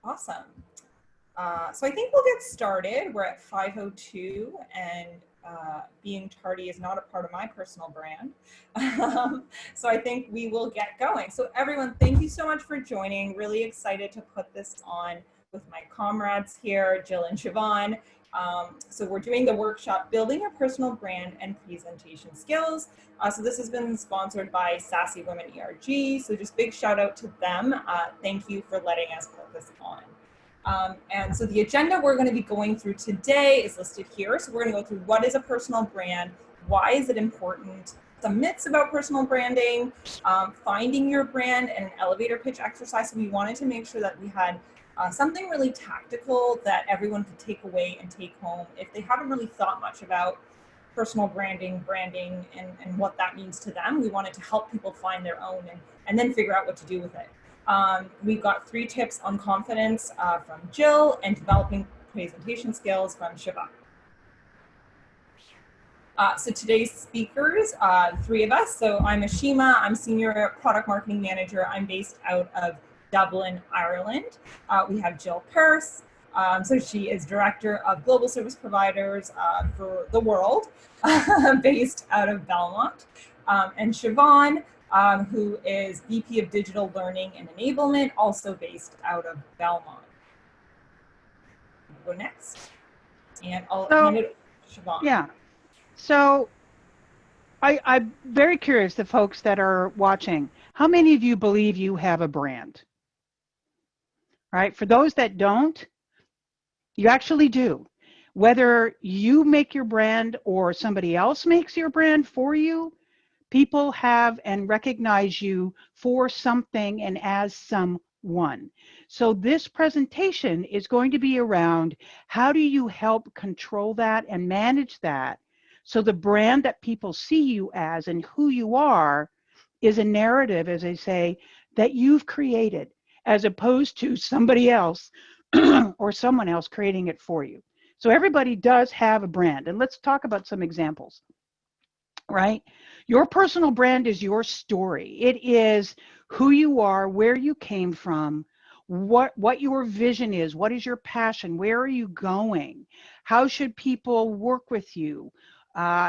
Awesome. So I think we'll get started. We're at 5:02, and being tardy is not a part of my personal brand. So I think we will get going. So everyone, thank you so much for joining. Really excited to put this on with my comrades here, Jill and Siobhan. So we're doing the workshop, Building Your Personal Brand and Presentation Skills. So this has been sponsored by Sassy Women ERG. So just big shout out to them. Thank you for letting us put this on. And so the agenda we're going to be going through today is listed here. So we're going to go through what is a personal brand, why is it important, some myths about personal branding, finding your brand, and an elevator pitch exercise. So we wanted to make sure that we had something really tactical that everyone could take away and take home if they haven't really thought much about personal branding, and what that means to them. We wanted to help people find their own and then figure out what to do with it. We've got 3 tips on confidence from Jill and developing presentation skills from Siobhan. So today's speakers, 3 of us. So I'm Ashima, I'm Senior Product Marketing Manager. I'm based out of Dublin, Ireland. We have Jill Pearce. So she is Director of Global Service Providers for the world, based out of Belmont. And Siobhan, who is VP of Digital Learning and Enablement, also based out of Belmont. Go next. And I'll hand it to Siobhan. Yeah. So I'm very curious, the folks that are watching, how many of you believe you have a brand? Right? For those that don't, you actually do. Whether you make your brand or somebody else makes your brand for you, people have and recognize you for something and as someone. So this presentation is going to be around how do you help control that and manage that so the brand that people see you as and who you are is a narrative, as I say, that you've created, as opposed to somebody else or someone else creating it for you. So everybody does have a brand. And let's talk about some examples, right? Your personal brand is your story. It is who you are, where you came from, what your vision is, what is your passion, where are you going, how should people work with you,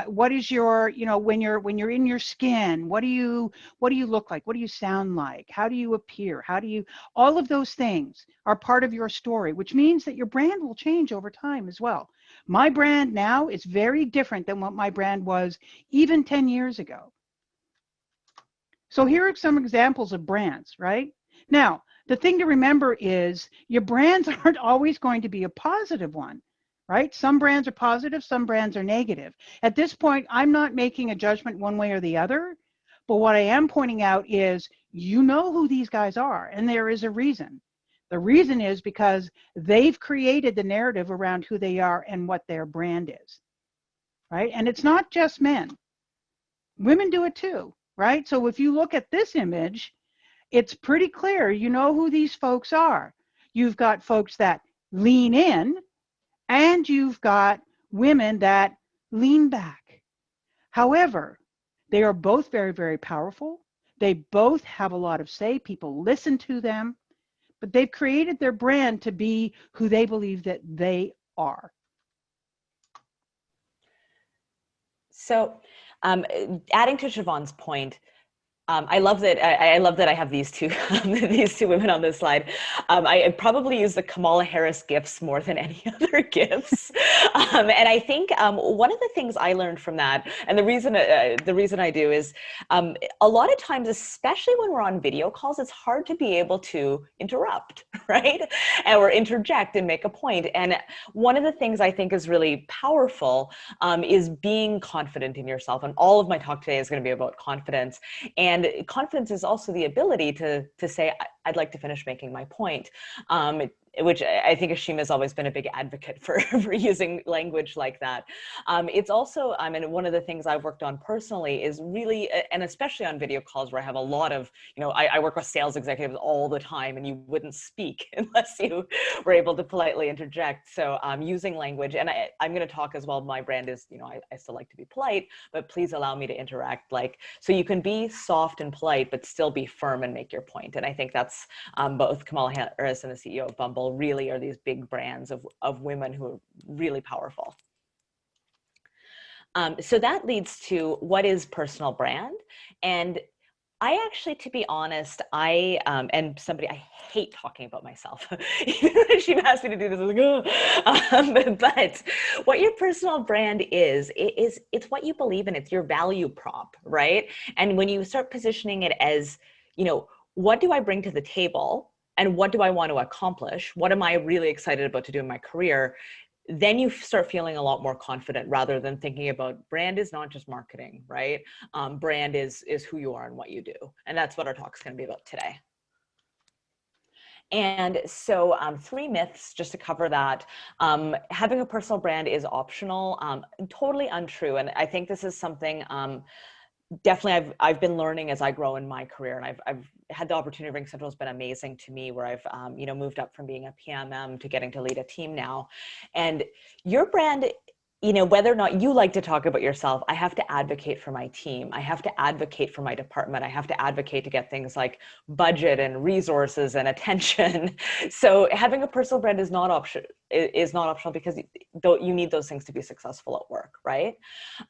what is your, when you're in your skin, what do you look like, what do you sound like, how do you appear, all of those things are part of your story, which means that your brand will change over time as well. My brand now is very different than what my brand was even 10 years ago. So here are some examples of brands, right? Now, the thing to remember is your brands aren't always going to be a positive one, right? Some brands are positive, some brands are negative. At this point, I'm not making a judgment one way or the other, but what I am pointing out is you know who these guys are, and there is a reason. The reason is because they've created the narrative around who they are and what their brand is, right? And it's not just men. Women do it too, right? So if you look at this image, it's pretty clear you know who these folks are. You've got folks that lean in, and you've got women that lean back. However, they are both very, very powerful. They both have a lot of say. People listen to them, but they've created their brand to be who they believe that they are. So adding to Siobhan's point, I love that I have these two these 2 women on this slide. I probably use the Kamala Harris gifts more than any other gifts, and I think one of the things I learned from that, and the reason I do is a lot of times, especially when we're on video calls, it's hard to be able to interrupt, right, or interject and make a point. And one of the things I think is really powerful is being confident in yourself. And all of my talk today is going to be about confidence. And confidence is also the ability to say, I'd like to finish making my point, which I think Ashima has always been a big advocate for using language like that. It's also, and one of the things I've worked on personally is really, and especially on video calls where I have a lot of, I work with sales executives all the time, and you wouldn't speak unless you were able to politely interject. So using language, and I'm going to talk as well, my brand is, I still like to be polite, but please allow me to interact, so you can be soft and polite, but still be firm and make your point. And I think that's both Kamala Harris and the CEO of Bumble example, really are these big brands of women who are really powerful. So that leads to what is personal brand. And I actually, to be honest, and somebody, I hate talking about myself. Even when she asked me to do this, I was like, oh. But what your personal brand is it's what you believe in. It's your value prop, right? And when you start positioning it as, you know, what do I bring to the table? And what do I want to accomplish? What am I really excited about to do in my career? Then you start feeling a lot more confident rather than thinking about brand is not just marketing, right? Brand is who you are and what you do. And that's what our talk's going to be about today. And so 3 myths, just to cover that. Having a personal brand is optional. Totally untrue. And I think this is something definitely I've been learning as I grow in my career, and I've had the opportunity. RingCentral has been amazing to me, where I've you know, moved up from being a PMM to getting to lead a team now. And your brand, you know, whether or not you like to talk about yourself, I have to advocate for my team. I have to advocate for my department. I have to advocate to get things like budget and resources and attention. So having a personal brand is not optional because you need those things to be successful at work, right?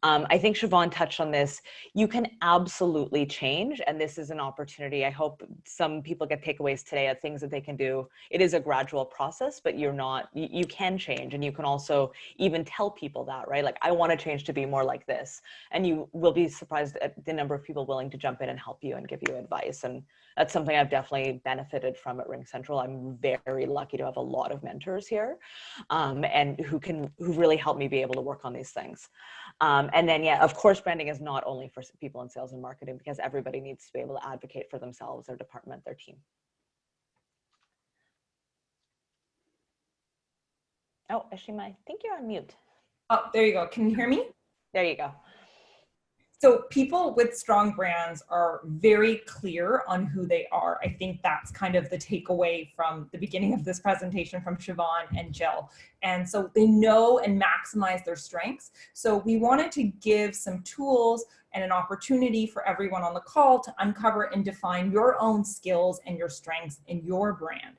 I think Siobhan touched on this. You can absolutely change, and this is an opportunity. I hope some people get takeaways today of things that they can do. It is a gradual process, but you can change, and you can also even tell people that, right? Like, I want to change to be more like this, and you will be surprised at the number of people willing to jump in and help you and give you advice. And that's something I've definitely benefited from at RingCentral. I'm very lucky to have a lot of mentors here, and who really help me be able to work on these things. And then, yeah, of course, branding is not only for people in sales and marketing, because everybody needs to be able to advocate for themselves, their department, their team. Oh, Ashima, I think you're on mute. Oh, there you go. Can you hear me? There you go. So people with strong brands are very clear on who they are. I think that's kind of the takeaway from the beginning of this presentation from Siobhan and Jill. And so they know and maximize their strengths. So we wanted to give some tools and an opportunity for everyone on the call to uncover and define your own skills and your strengths in your brand.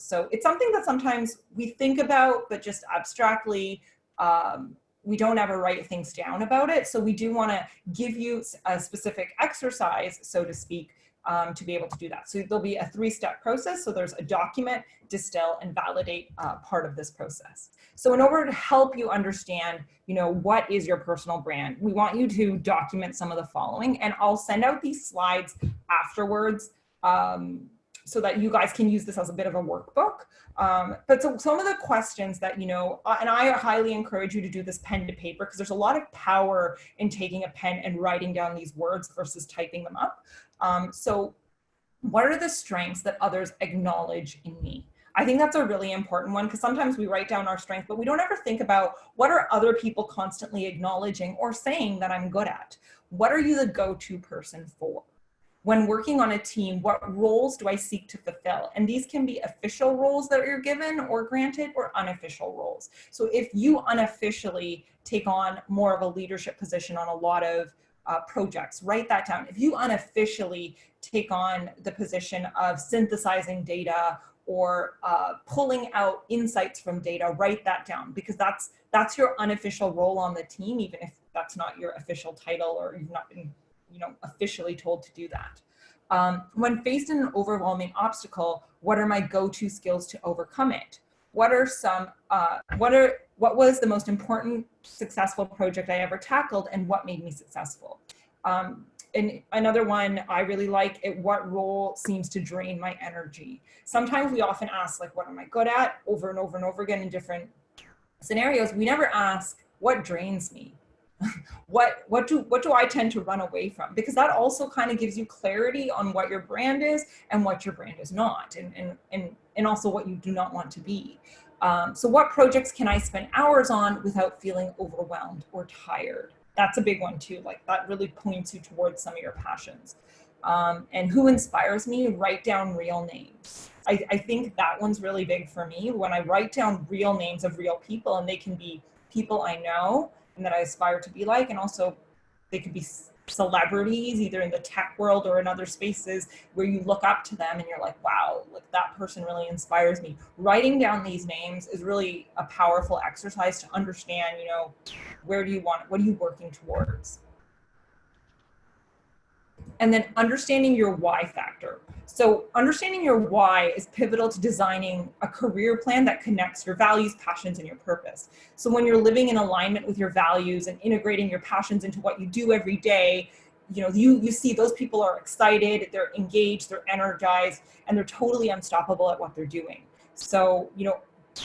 So it's something that sometimes we think about, but just abstractly, we don't ever write things down about it. So we do want to give you a specific exercise, so to speak, to be able to do that. So there'll be a 3-step process. So there's a document, distill, and validate part of this process. So in order to help you understand, you know, what is your personal brand, we want you to document some of the following, and I'll send out these slides afterwards, so that you guys can use this as a bit of a workbook. But so some of the questions that, you know, and I highly encourage you to do this pen to paper, because there's a lot of power in taking a pen and writing down these words versus typing them up. So what are the strengths that others acknowledge in me? I think that's a really important one, because sometimes we write down our strengths, but we don't ever think about what are other people constantly acknowledging or saying that I'm good at? What are you the go-to person for? When working on a team, what roles do I seek to fulfill? And these can be official roles that you're given or granted, or unofficial roles. So if you unofficially take on more of a leadership position on a lot of projects, write that down. If you unofficially take on the position of synthesizing data or pulling out insights from data, write that down, because that's your unofficial role on the team, even if that's not your official title or you've not been, you know, officially told to do that. When faced in an overwhelming obstacle, what are my go-to skills to overcome it? What are some, what was the most important successful project I ever tackled, and what made me successful? And another one I really like, what role seems to drain my energy? Sometimes we often ask, like, what am I good at, over and over and over again in different scenarios. We never ask, what drains me? What do I tend to run away from? Because that also kind of gives you clarity on what your brand is and what your brand is not, and also what you do not want to be. So what projects can I spend hours on without feeling overwhelmed or tired? That's a big one too. Like, that really points you towards some of your passions. And who inspires me? Write down real names. I think that one's really big for me. When I write down real names of real people, and they can be people I know and that I aspire to be like, and also they could be celebrities, either in the tech world or in other spaces, where you look up to them and you're like, wow, like that person really inspires me. Writing down these names is really a powerful exercise to understand, you know, where do you want, what are you working towards? And then understanding your why factor. So understanding your why is pivotal to designing a career plan that connects your values, passions, and your purpose. So when you're living in alignment with your values and integrating your passions into what you do every day, you know, you see those people are excited, they're engaged, they're energized, and they're totally unstoppable at what they're doing. So, you know,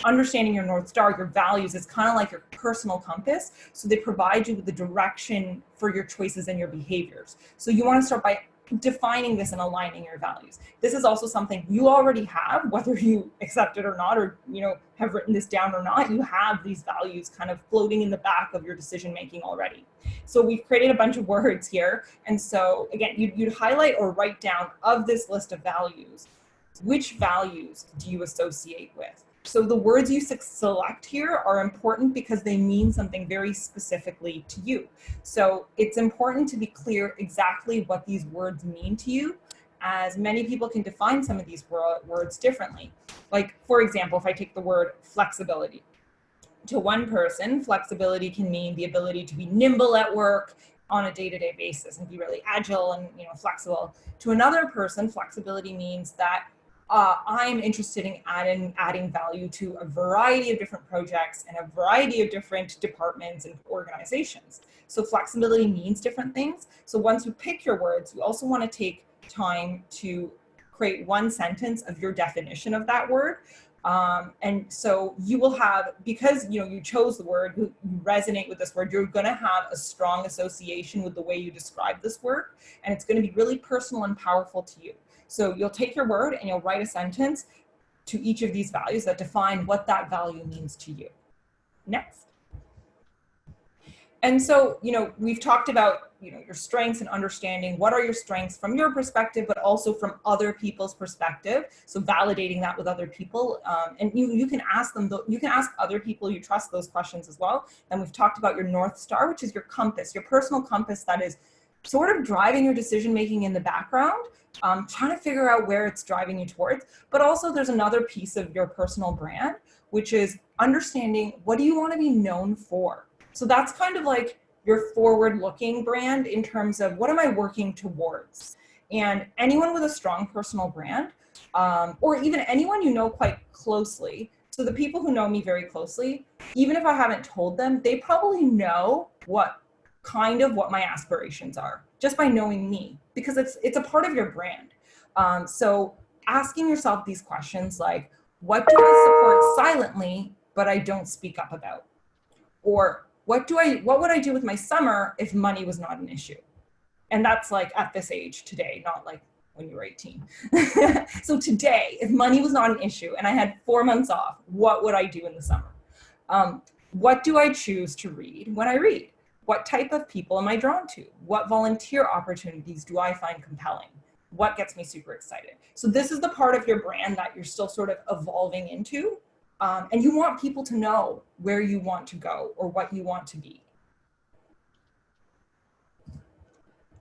understanding your North Star, your values, is kind of like your personal compass. So they provide you with the direction for your choices and your behaviors. So you want to start by defining this and aligning your values. This is also something you already have, whether you accept it or not, or, you know, have written this down or not, you have these values kind of floating in the back of your decision making already. So we've created a bunch of words here. And so again, you'd highlight or write down of this list of values, which values do you associate with? So the words you select here are important because they mean something very specifically to you. So it's important to be clear exactly what these words mean to you, as many people can define some of these words differently. Like, for example, if I take the word flexibility. To one person, flexibility can mean the ability to be nimble at work on a day-to-day basis and be really agile and, you know, flexible. To another person, flexibility means that I'm interested in adding value to a variety of different projects and a variety of different departments and organizations. So flexibility means different things. So once you pick your words, you also want to take time to create one sentence of your definition of that word. And so you will have, because, you know, you chose the word, you resonate with this word, you're going to have a strong association with the way you describe this word, and it's going to be really personal and powerful to you. So you'll take your word and you'll write a sentence to each of these values that define what that value means to you. Next. And so, you know, we've talked about, you know, your strengths and understanding what are your strengths from your perspective, but also from other people's perspective. So validating that with other people, and you can ask them, you can ask other people you trust those questions as well. And we've talked about your North Star, which is your compass, your personal compass that is sort of driving your decision making in the background, trying to figure out where it's driving you towards. But also there's another piece of your personal brand, which is understanding what do you want to be known for. So that's kind of like your forward-looking brand in terms of what am I working towards? And anyone with a strong personal brand, or even anyone you know quite closely, so the people who know me very closely, even if I haven't told them, they probably know what my aspirations are just by knowing me, because it's a part of your brand. So asking yourself these questions like, what do I support silently, but I don't speak up about? Or what would I do with my summer if money was not an issue? And that's like at this age today, not like when you were 18. So today, if money was not an issue and I had 4 months off, what would I do in the summer? What do I choose to read when I read? What type of people am I drawn to? What volunteer opportunities do I find compelling? What gets me super excited? So this is the part of your brand that you're still sort of evolving into. And you want people to know where you want to go or what you want to be.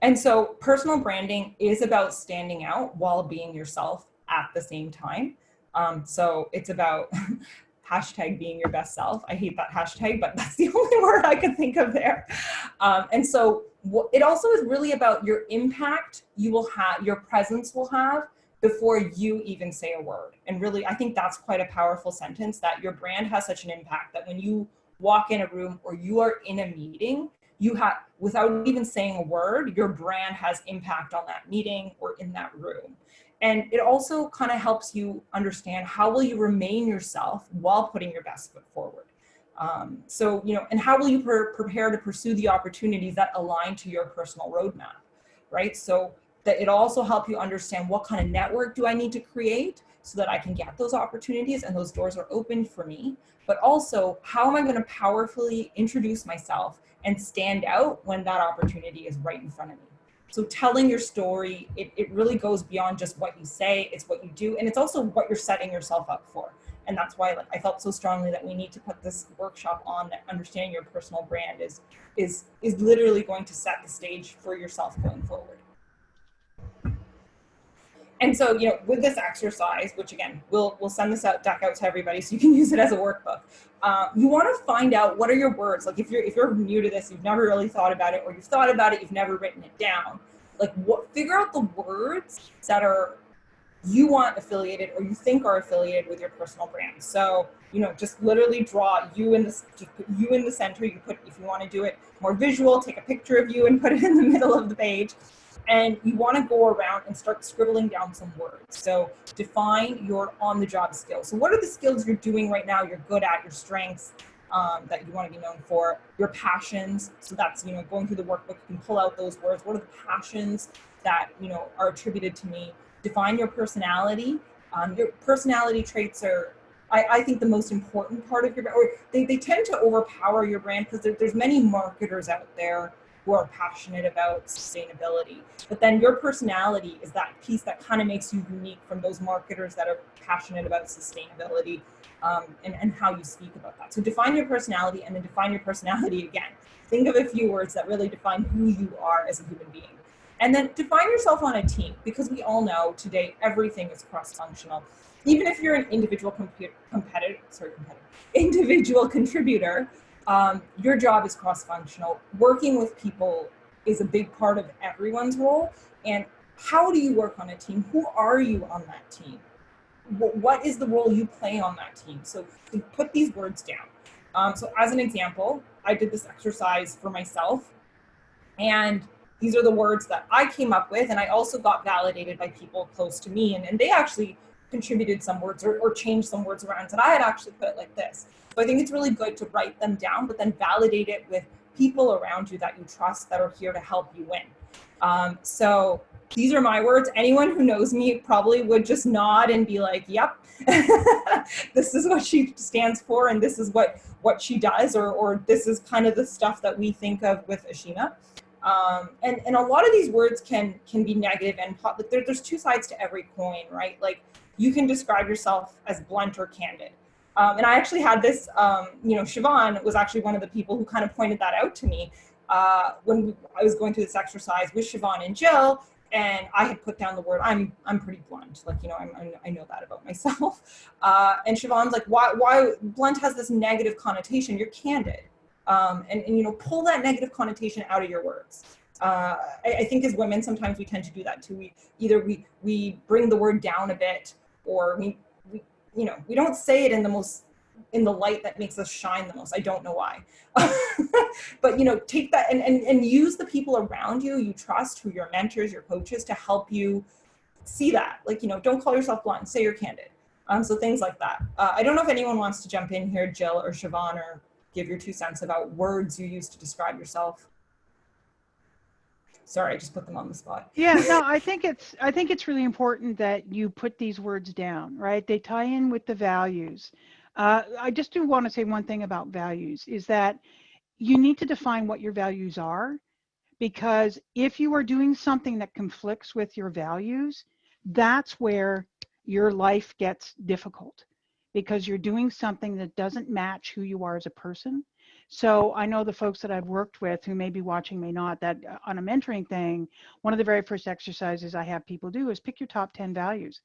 And so personal branding is about standing out while being yourself at the same time. So it's about hashtag being your best self. I hate that hashtag, but that's the only word I could think of there. And so it also is really about your impact you will have, your presence will have before you even say a word. And really, I think that's quite a powerful sentence, that your brand has such an impact that when you walk in a room or you are in a meeting, you have, without even saying a word, your brand has impact on that meeting or in that room. And it also kind of helps you understand how will you remain yourself while putting your best foot forward. So, you know, and how will you prepare to pursue the opportunities that align to your personal roadmap, right? So that it also help you understand what kind of network do I need to create so that I can get those opportunities and those doors are open for me. But also, how am I going to powerfully introduce myself and stand out when that opportunity is right in front of me? So telling your story, it really goes beyond just what you say, it's what you do, and it's also what you're setting yourself up for. And that's why, like, I felt so strongly that we need to put this workshop on, that understanding your personal brand is literally going to set the stage for yourself going forward. And so, you know, with this exercise, which again, we'll send this deck out to everybody so you can use it as a workbook. You want to find out, what are your words? Like, if you're new to this, you've never really thought about it, or you've thought about it, you've never written it down. Like, figure out the words that are you want affiliated, or you think are affiliated with your personal brand. So, you know, just literally draw you in this, just put you in the center. You put, if you want to do it more visual, take a picture of you and put it in the middle of the page. And you want to go around and start scribbling down some words. So define your on-the-job skills. So what are the skills you're doing right now, you're good at, your strengths that you want to be known for, your passions. So that's, you know, going through the workbook, you can pull out those words. What are the passions that, you know, are attributed to me? Define your personality. Your personality traits are, I think, the most important part of your brand, or they tend to overpower your brand, because there's many marketers out there who are passionate about sustainability. But then your personality is that piece that kind of makes you unique from those marketers that are passionate about sustainability, and how you speak about that. So define your personality, and then define your personality again. Think of a few words that really define who you are as a human being. And then define yourself on a team, because we all know today everything is cross-functional. Even if you're an individual individual contributor, your job is cross-functional. Working with people is a big part of everyone's role. And how do you work on a team? Who are you on that team? What is the role you play on that team? So put these words down. So as an example, I did this exercise for myself, and these are the words that I came up with, and I also got validated by people close to me, and they actually contributed some words or changed some words around, and I had actually put it like this. So I think it's really good to write them down, but then validate it with people around you that you trust, that are here to help you win. So these are my words. Anyone who knows me probably would just nod and be like, yep, this is what she stands for, and this is what she does, or this is kind of the stuff that we think of with Ashima. And a lot of these words can be negative, and there's two sides to every coin, right? Like, you can describe yourself as blunt or candid. And I actually had this, you know, Siobhan was actually one of the people who kind of pointed that out to me when I was going through this exercise with Siobhan and Jill, and I had put down the word, I'm pretty blunt, like, you know, I know that about myself. And Siobhan's like, why blunt has this negative connotation? You're candid. And you know, pull that negative connotation out of your words. I think as women, sometimes we tend to do that too. We bring the word down a bit, or we you know, we don't say it in the light that makes us shine the most. I don't know why. But you know, take that and use the people around you, you trust, who your mentors, your coaches, to help you see that. Like, you know, don't call yourself blunt, say you're candid. So things like that. I don't know if anyone wants to jump in here, Jill or Siobhan, or give your 2 cents about words you use to describe yourself. Sorry, I just put them on the spot. Yeah, no, I think it's really important that you put these words down, right? They tie in with the values. I just do want to say one thing about values, is that you need to define what your values are, because if you are doing something that conflicts with your values, that's where your life gets difficult, because you're doing something that doesn't match who you are as a person. So I know the folks that I've worked with who may be watching, may not, that on a mentoring thing, one of the very first exercises I have people do is pick your top 10 values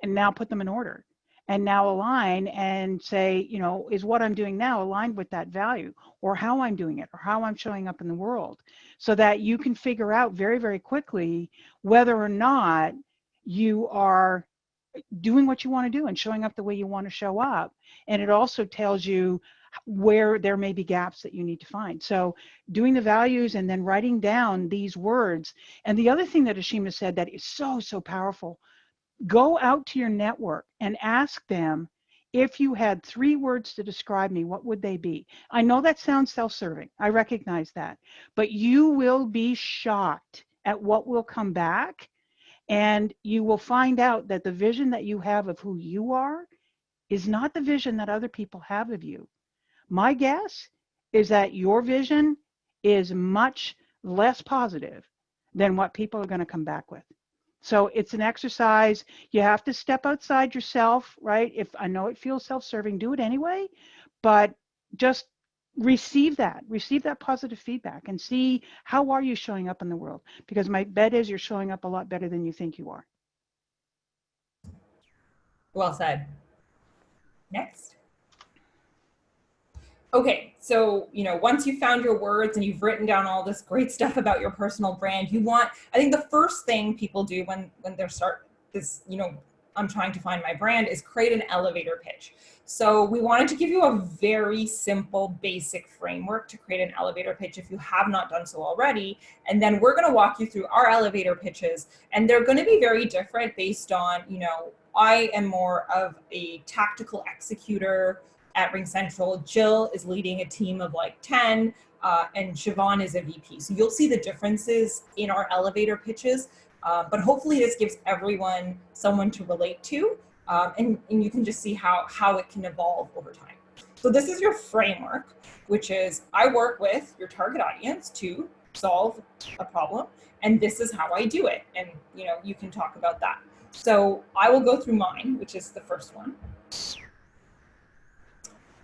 and now put them in order, and now align and say, you know, is what I'm doing now aligned with that value, or how I'm doing it, or how I'm showing up in the world, so that you can figure out very, very quickly whether or not you are doing what you want to do and showing up the way you want to show up. And it also tells you where there may be gaps that you need to find. So doing the values and then writing down these words. And the other thing that Ashima said that is so, so powerful, go out to your network and ask them, if you had 3 words to describe me, what would they be? I know that sounds self-serving. I recognize that. But you will be shocked at what will come back. And you will find out that the vision that you have of who you are is not the vision that other people have of you. My guess is that your vision is much less positive than what people are going to come back with. So it's an exercise. You have to step outside yourself, right? If I know it feels self-serving, do it anyway, but just receive that positive feedback and see how are you showing up in the world, because my bet is you're showing up a lot better than you think you are. Well said. Next. Okay, so, once you've found your words and you've written down all this great stuff about your personal brand, I think the first thing people do when they're I'm trying to find my brand, is create an elevator pitch. So we wanted to give you a very simple, basic framework to create an elevator pitch if you have not done so already. And then we're going to walk you through our elevator pitches, and they're going to be very different based on, I am more of a tactical executor at RingCentral. Jill is leading a team of like 10, and Siobhan is a VP. So you'll see the differences in our elevator pitches, but hopefully this gives everyone someone to relate to, and you can just see how it can evolve over time. So this is your framework, which is I work with your target audience to solve a problem, and this is how I do it. And you can talk about that. So I will go through mine, which is the first one.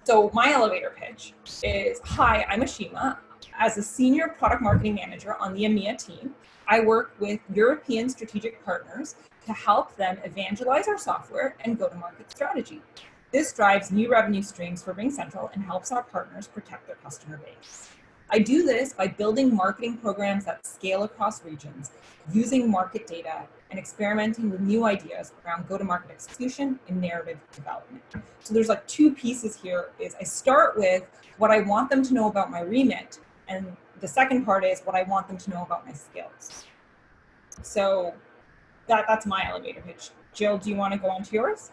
So my elevator pitch is, hi, I'm Ashima. As a senior product marketing manager on the EMEA team, I work with European strategic partners to help them evangelize our software and go-to-market strategy. This drives new revenue streams for RingCentral and helps our partners protect their customer base. I do this by building marketing programs that scale across regions, using market data, and experimenting with new ideas around go-to-market execution and narrative development. So there's like two pieces here. Is I start with what I want them to know about my remit, and the second part is what I want them to know about my skills. So that's my elevator pitch. Jill, do you want to go on to yours?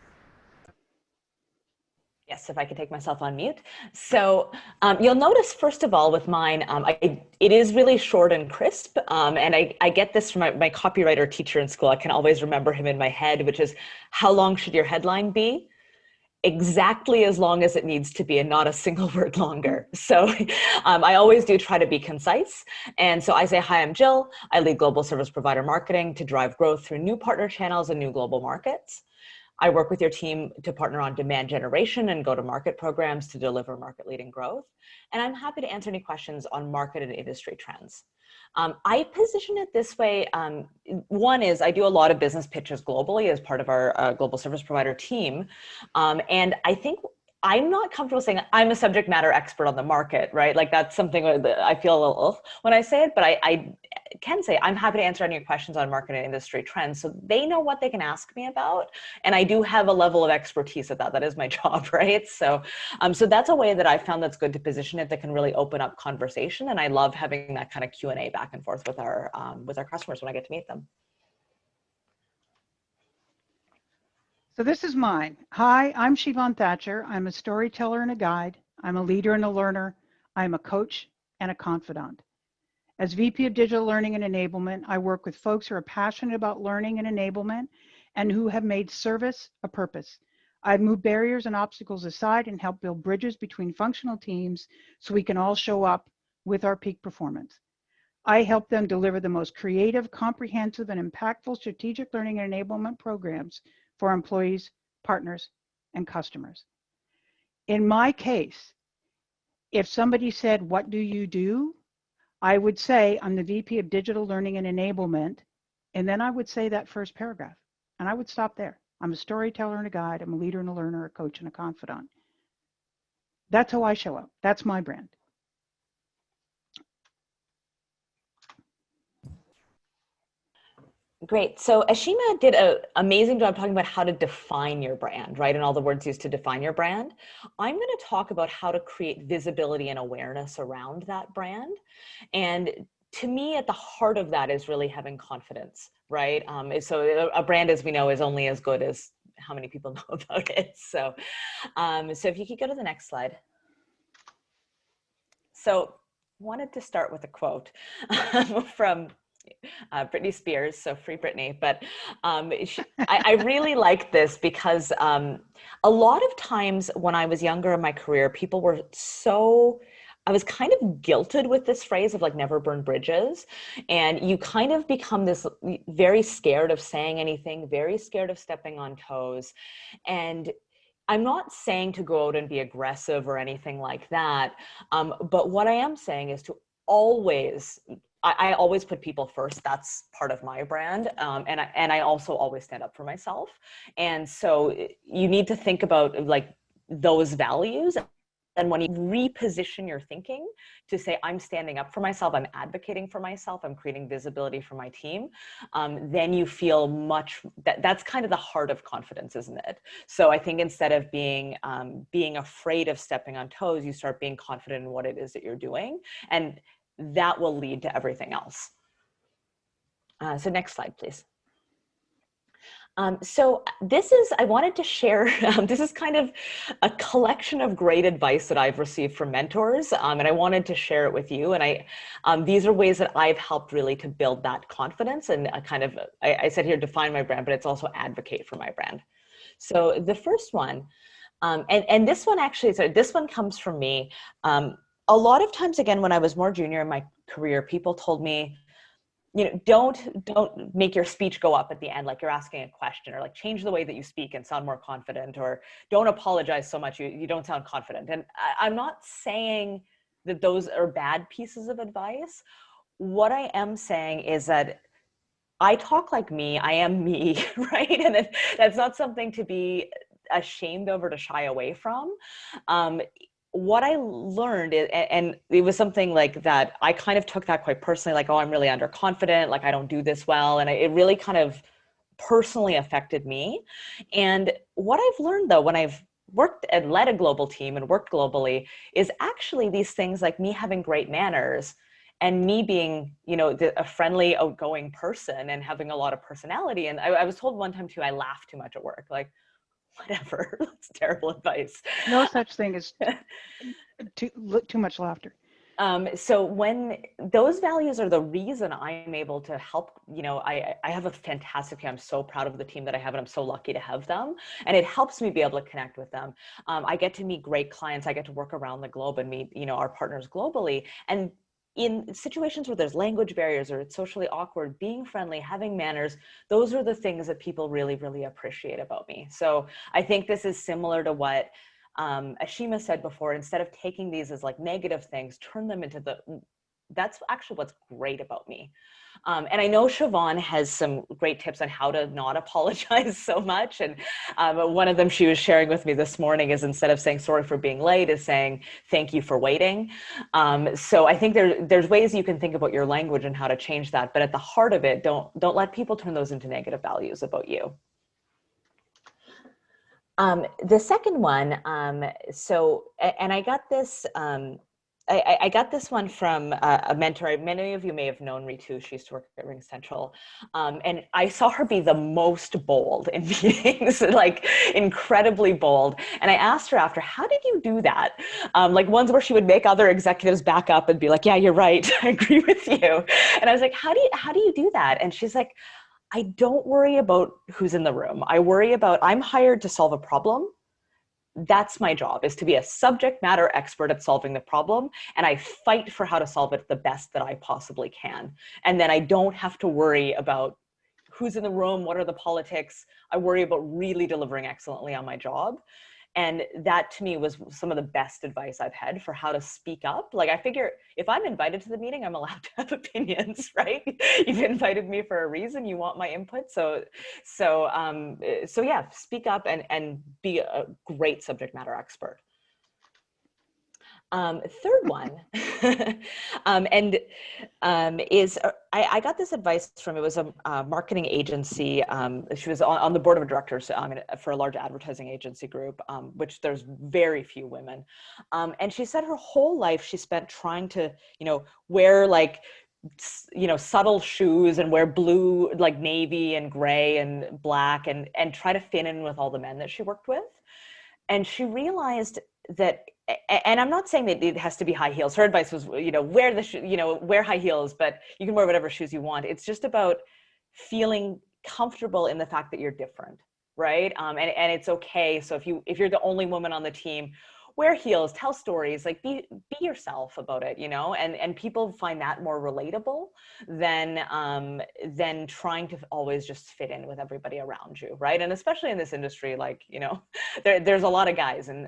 Yes, if I could take myself on mute. So you'll notice, first of all, with mine, it is really short and crisp. And I get this from my copywriter teacher in school. I can always remember him in my head, which is, how long should your headline be? Exactly as long as it needs to be, and not a single word longer. So I always do try to be concise. And so I say, hi, I'm Jill. I lead global service provider marketing to drive growth through new partner channels and new global markets. I work with your team to partner on demand generation and go-to-market programs to deliver market-leading growth. And I'm happy to answer any questions on market and industry trends. I position it this way. One is I do a lot of business pitches globally as part of our global service provider team. And I think I'm not comfortable saying I'm a subject matter expert on the market, right? Like that's something that I feel a little when I say it, but I can say I'm happy to answer any questions on market and industry trends. So they know what they can ask me about. And I do have a level of expertise at that. That is my job, right? So, so that's a way that I found that's good to position it, that can really open up conversation. And I love having that kind of Q&A back and forth with our customers when I get to meet them. So this is mine. Hi, I'm Siobhan Thatcher. I'm a storyteller and a guide. I'm a leader and a learner. I'm a coach and a confidant. As VP of Digital Learning and Enablement, I work with folks who are passionate about learning and enablement and who have made service a purpose. I move barriers and obstacles aside and help build bridges between functional teams so we can all show up with our peak performance. I help them deliver the most creative, comprehensive, and impactful strategic learning and enablement programs for employees, partners, and customers. In my case, if somebody said, what do you do? I would say I'm the VP of Digital Learning and Enablement, and then I would say that first paragraph, and I would stop there. I'm a storyteller and a guide. I'm a leader and a learner, a coach and a confidant. That's how I show up. That's my brand. Great. So Ashima did an amazing job talking about how to define your brand, right? And all the words used to define your brand. I'm going to talk about how to create visibility and awareness around that brand. And to me, at the heart of that is really having confidence, right? So a brand, as we know, is only as good as how many people know about it. So, so if you could go to the next slide. So wanted to start with a quote from Britney Spears, so free Britney. But I really like this because a lot of times when I was younger in my career, people were so I was kind of guilted with this phrase of like never burn bridges. And you kind of become this very scared of saying anything, very scared of stepping on toes. And I'm not saying to go out and be aggressive or anything like that. But what I am saying is to always, I always put people first. That's part of my brand. And I also always stand up for myself. And so you need to think about like those values. And when you reposition your thinking to say, I'm standing up for myself, I'm advocating for myself, I'm creating visibility for my team, then you feel that's kind of the heart of confidence, isn't it? So I think instead of being afraid of stepping on toes, you start being confident in what it is that you're doing. And that will lead to everything else. So next slide, please. So I wanted to share, this is kind of a collection of great advice that I've received from mentors, and I wanted to share it with you. And these are ways that I've helped really to build that confidence and I said here, define my brand, but it's also advocate for my brand. So the first one, and this one actually, so this one comes from me. A lot of times, again, when I was more junior in my career, people told me, don't make your speech go up at the end like you're asking a question, or like change the way that you speak and sound more confident, or don't apologize so much you don't sound confident. And I'm not saying that those are bad pieces of advice. What I am saying is that I talk like me, I am me, right? And that's not something to be ashamed of or to shy away from. What I learned is, and it was something like that, I kind of took that quite personally, like, oh, I'm really underconfident, like I don't do this well. And it really kind of personally affected me. And what I've learned though, when I've worked and led a global team and worked globally, is actually these things like me having great manners and me being, a friendly, outgoing person and having a lot of personality. And I was told one time too, I laugh too much at work. Like, whatever, that's terrible advice. No such thing as too much laughter. So when those values are the reason I'm able to help, I have a fantastic team. I'm so proud of the team that I have, and I'm so lucky to have them. And it helps me be able to connect with them. I get to meet great clients. I get to work around the globe and meet, our partners globally. And in situations where there's language barriers or it's socially awkward, being friendly, having manners, those are the things that people really, really appreciate about me. So I think this is similar to what Ashima said before. Instead of taking these as like negative things, turn them into that's actually what's great about me. And I know Siobhan has some great tips on how to not apologize so much. And one of them she was sharing with me this morning is, instead of saying sorry for being late, is saying thank you for waiting. So I think there's ways you can think about your language and how to change that. But at the heart of it, don't let people turn those into negative values about you. The second one, and I got this, I got this one from a mentor. Many of you may have known Ritu. She used to work at RingCentral. And I saw her be the most bold in meetings, like incredibly bold. And I asked her after, how did you do that? Like ones where she would make other executives back up and be like, yeah, you're right. I agree with you. And I was like, how do you do that? And she's like, I don't worry about who's in the room. I'm hired to solve a problem. That's my job, is to be a subject matter expert at solving the problem. And I fight for how to solve it the best that I possibly can. And then I don't have to worry about who's in the room, what are the politics. I worry about really delivering excellently on my job. And that to me was some of the best advice I've had for how to speak up. Like, I figure if I'm invited to the meeting, I'm allowed to have opinions, right? You've invited me for a reason. You want my input. So yeah, speak up and be a great subject matter expert. Third one, I got this advice from, it was a marketing agency. She was on the board of directors for a large advertising agency group, which there's very few women. And she said her whole life she spent trying to, wear like, subtle shoes and wear blue, like navy and gray and black, and try to fit in with all the men that she worked with. And she realized that, and I'm not saying that it has to be high heels. Her advice was, wear high heels, but you can wear whatever shoes you want. It's just about feeling comfortable in the fact that you're different, right? And it's okay. So if you're the only woman on the team, wear heels, tell stories, like be yourself about it, you know, and people find that more relatable than trying to always just fit in with everybody around you, right? And especially in this industry, like, you know, there's a lot of guys in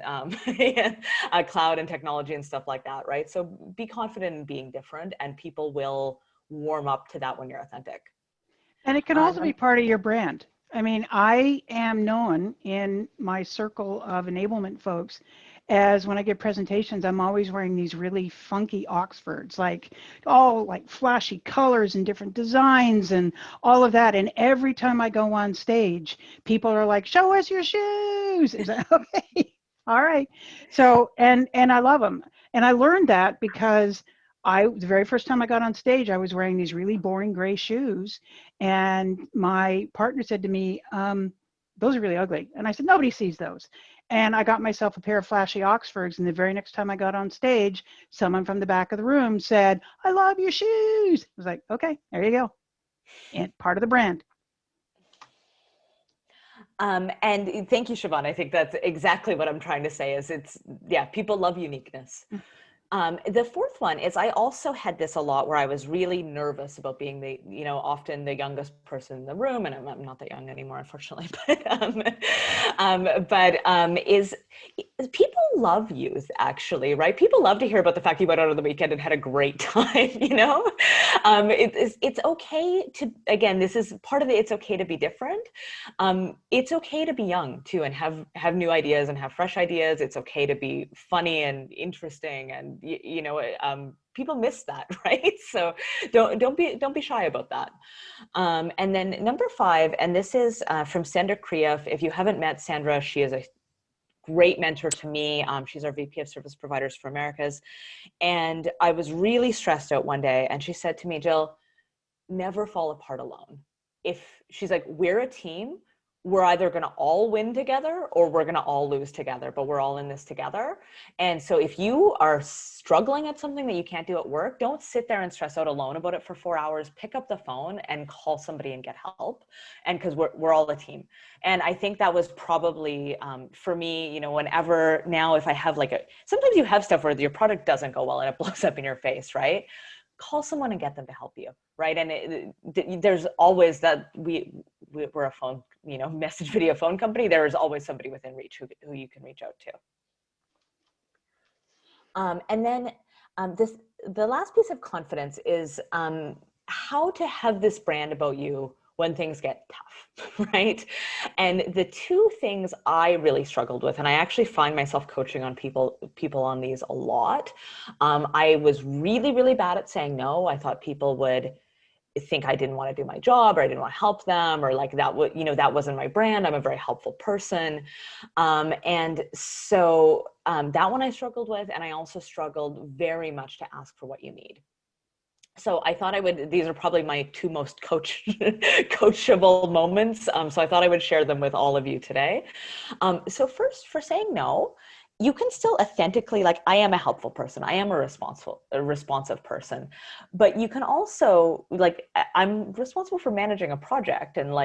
cloud and technology and stuff like that, right? So be confident in being different, and people will warm up to that when you're authentic. And it can also be part of your brand. I mean, I am known in my circle of enablement folks as, when I give presentations, I'm always wearing these really funky Oxfords, like all like flashy colors and different designs and all of that. And every time I go on stage, people are like, show us your shoes. Is that okay? All right. So, and I love them. And I learned that because the very first time I got on stage, I was wearing these really boring gray shoes. And my partner said to me, those are really ugly. And I said, nobody sees those. And I got myself a pair of flashy Oxfords. And the very next time I got on stage, someone from the back of the room said, I love your shoes. I was like, okay, there you go. And part of the brand. And thank you, Siobhan. I think that's exactly what I'm trying to say is people love uniqueness. The fourth one is, I also had this a lot where I was really nervous about being often the youngest person in the room, and I'm not that young anymore, unfortunately, is people love youth, actually, right? People love to hear about the fact you went out on the weekend and had a great time, you know? It's okay to, again, this is part of it's okay to be different. It's okay to be young too, and have new ideas and have fresh ideas. It's okay to be funny and interesting, and people miss that, right? So don't be shy about that. And then number 5, and this is from Sandra Krief. If you haven't met Sandra, she is a great mentor to me. She's our VP of Service Providers for Americas. And I was really stressed out one day, and she said to me, Jill, never fall apart alone. She's like, we're a team. We're either going to all win together or we're going to all lose together, but we're all in this together. And so if you are struggling at something that you can't do at work, don't sit there and stress out alone about it for 4 hours. Pick up the phone and call somebody and get help. And because we're all a team. And I think that was probably for me, whenever now, if I have sometimes you have stuff where your product doesn't go well and it blows up in your face, right? Call someone and get them to help you, right? And there's always that we're a phone, message video phone company. There is always somebody within reach who you can reach out to. And then the last piece of confidence is how to have this brand about you when things get tough, right? And the 2 things I really struggled with, and I actually find myself coaching on people on these a lot. I was really, really bad at saying no. I thought people would think I didn't want to do my job, or I didn't want to help them, or that wasn't my brand. I'm a very helpful person. And so that one I struggled with. And I also struggled very much to ask for what you need. So I thought these are probably my 2 most coachable moments. So I thought I would share them with all of you today. So first, for saying no, you can still authentically, I am a helpful person. I am a responsive person, but you can also I'm responsible for managing a project and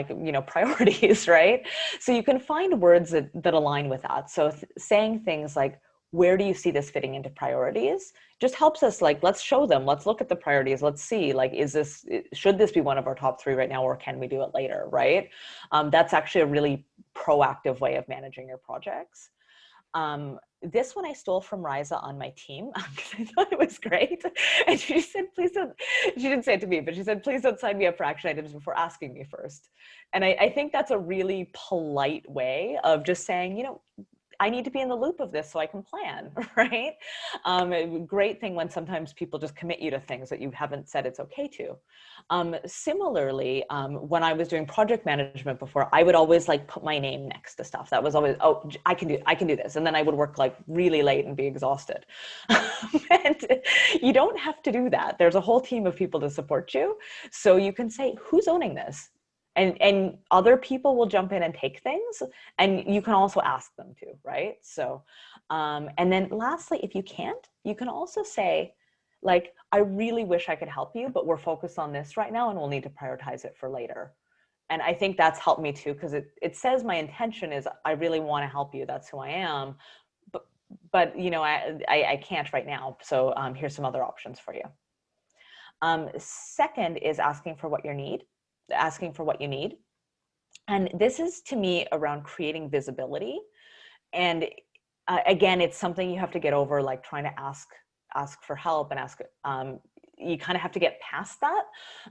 priorities, right? So you can find words that align with that. So saying things like, where do you see this fitting into priorities? Just helps us let's show them, let's look at the priorities. Let's see, should this be one of our top 3 right now, or can we do it later? Right. That's actually a really proactive way of managing your projects. This one I stole from Riza on my team because I thought it was great. And she said, please don't, she didn't say it to me, but she said, please don't sign me up for action items before asking me first. And I think that's a really polite way of just saying, I need to be in the loop of this so I can plan, right? Great thing when sometimes people just commit you to things that you haven't said it's okay to. Similarly, when I was doing project management before, I would always put my name next to stuff. That was always, oh, I can do this. And then I would work really late and be exhausted. And you don't have to do that. There's a whole team of people to support you. So you can say, who's owning this? And other people will jump in and take things, and you can also ask them to, right? So, and then lastly, if you can't, you can also say, I really wish I could help you, but we're focused on this right now and we'll need to prioritize it for later. And I think that's helped me too, because it says my intention is I really want to help you. That's who I am. but you know, I can't right now. So here's some other options for you. Second is asking for what you need. And this is, to me, around creating visibility. And again, it's something you have to get over, like trying to ask for help and you kind of have to get past that.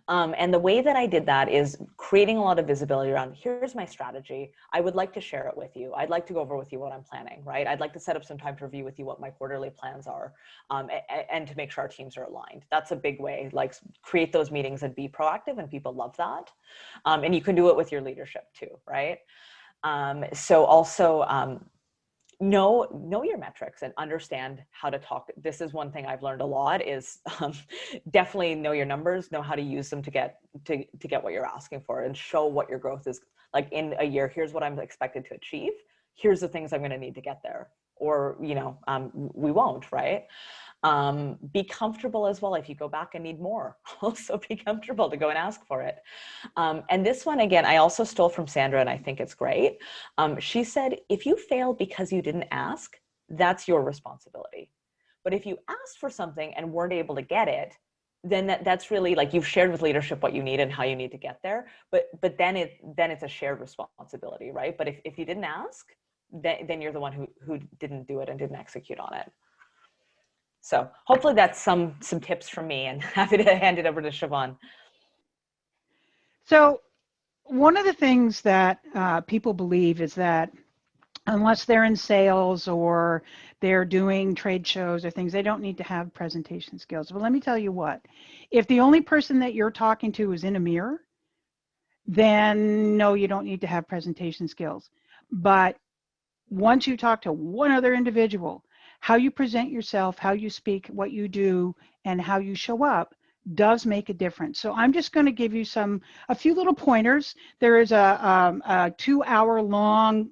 And the way that I did that is creating a lot of visibility around, here's my strategy. I would like to share it with you. I'd like to go over with you what I'm planning, right? I'd like to set up some time to review with you what my quarterly plans are, and to make sure our teams are aligned. That's a big way, like create those meetings and be proactive, and people love that. And you can do it with your leadership too, right? So also, know your metrics and understand how to talk. This is one thing I've learned a lot is definitely know your numbers, know how to use them to get what you're asking for, and show what your growth is like in a year. Here's what I'm expected to achieve. Here's the things I'm going to need to get there, or we won't, right? Be comfortable as well. If you go back and need more, also be comfortable to go and ask for it. And this one, again, I also stole from Sandra, and I think it's great. She said, if you failed because you didn't ask, that's your responsibility. But if you asked for something and weren't able to get it, then that's really like you've shared with leadership what you need and how you need to get there. But then it's a shared responsibility, right? But if you didn't ask, then you're the one who didn't do it and didn't execute on it. So hopefully that's some tips from me, and happy to hand it over to Siobhan. So one of the things that people believe is that unless they're in sales or they're doing trade shows or things, they don't need to have presentation skills. But let me tell you what, if the only person that you're talking to is in a mirror, then no, you don't need to have presentation skills. But once you talk to one other individual, how you present yourself, how you speak, what you do, and how you show up does make a difference. So I'm just going to give you a few little pointers. There is a 2-hour long